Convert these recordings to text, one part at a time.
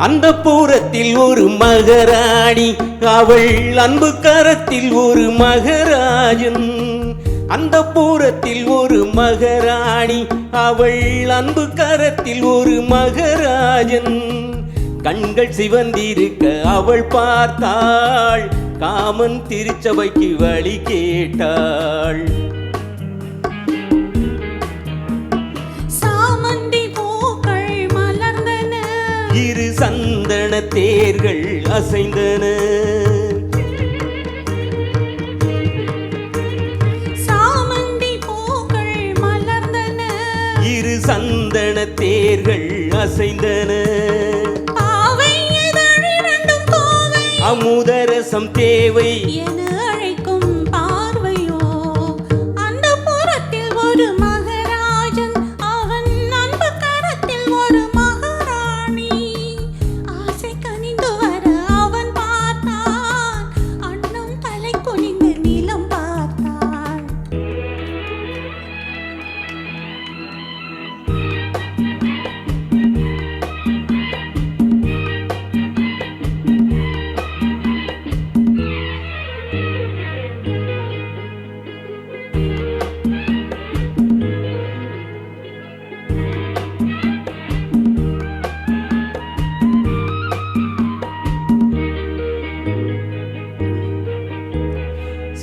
அந்த பூரத்தில் ஒரு மகராணி, அவள் அன்பு கரத்தில் ஒரு மகராஜன். அந்த பூரத்தில் ஒரு மகராணி, அவள் அன்பு கரத்தில் ஒரு மகராஜன். கண்கள் சிவந்திருக்க அவள் பார்த்தாள், காமன் திருச்சபைக்கு வழி கேட்டாள். சாமந்தி பூக்கள் மலர்ந்தன, இரு சந்தன தேர்கள் அசைந்தன. சாமந்தி பூக்கள் மலர்ந்தன, இரு சந்தன தேர்கள் அசைந்தன. பாவை இதழிரண்டும் கோவை, அமுதரசம் தேவை என அழைக்கும் பார்வையோ. அந்த புறத்தில் ஒரு மகராஜன், அவன் அன்பு கரத்தில் ஒரு மகாராணி. ஆசை கனிந்து வர அவன் பார்த்தான், அன்னம் தலை குனிந்து நிலம் பார்த்தான்.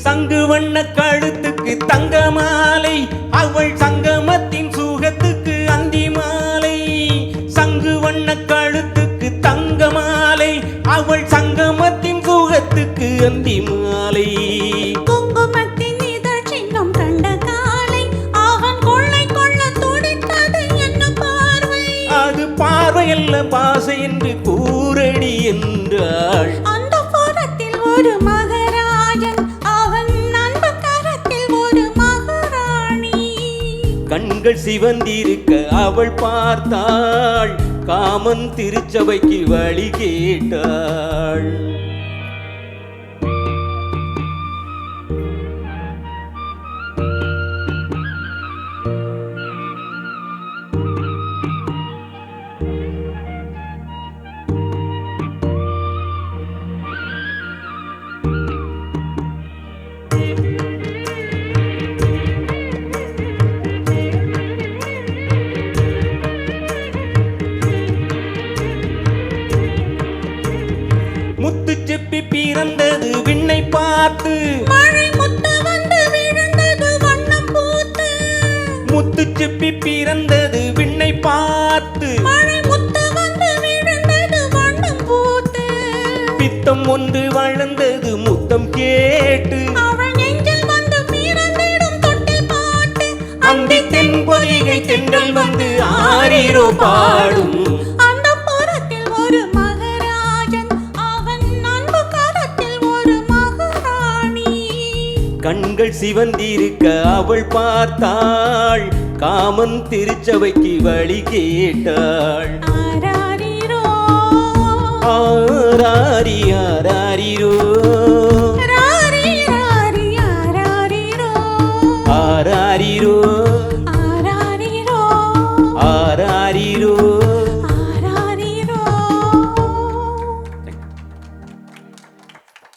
சங்கு வண்ண கழுத்துக்கு தங்க மாலை, அவள் சங்கமத்தின் சுகத்துக்கு அந்தி மாலை. சங்கு வண்ண கழுத்துக்கு தங்க மாலை, அவள் சங்கமத்தின் சுகத்துக்கு அந்தி மாலை. குங்குமத்தின் இதழ் சின்னம் கண்ட காலை, அவன் கொள்ளை கொள்ள துடித்தது என்ன பார்வை. அது பார்வையல்ல பாசை என்று கூரடி என்றாள். அந்த புறத்தில் ஒரு மகராஜன், அவன் அன்பு கரத்தில் ஒரு மகாராணி. கண்கள் சிவந்திருக்க அவள் பார்த்தாள், காமன் திருச்சபைக்கு வழி கேட்டாள். முத்து செப்பி பிறந்தது விண்ணை பார்த்து, மழை முத்து வந்து விழுந்தது வண்ணம் பூத்து. முத்து செப்பி பிறந்தது விண்ணை பார்த்து. மழை முத்து வந்து விழுந்தது வண்ணம் பூத்து. பித்தம் ஒன்று வளர்ந்தது முத்தம் கேட்டு, அவள் நெஞ்சில் வந்து பிறந்திடும் தொட்டில் பாட்டு. அந்தி தென்பொதிகை தென்றல் வந்து ஆரிரோ பாடும். அந்த புறத்தில் ஒரு மகராஜன், அவன் அன்பு கரத்தில் ஒரு மகாராணி. கண்கள் சிவந்திருக்க அவள் பார்த்தாள், காமன் திருச்சபைக்கு வழி கேட்டாள். ஆராரிரோ, ஆராரி ஆராரிரோ, ராரி ராரி ஆராரிரோ, ஆராரிரோ, ஆராரிரோ, ஆராரிரோ.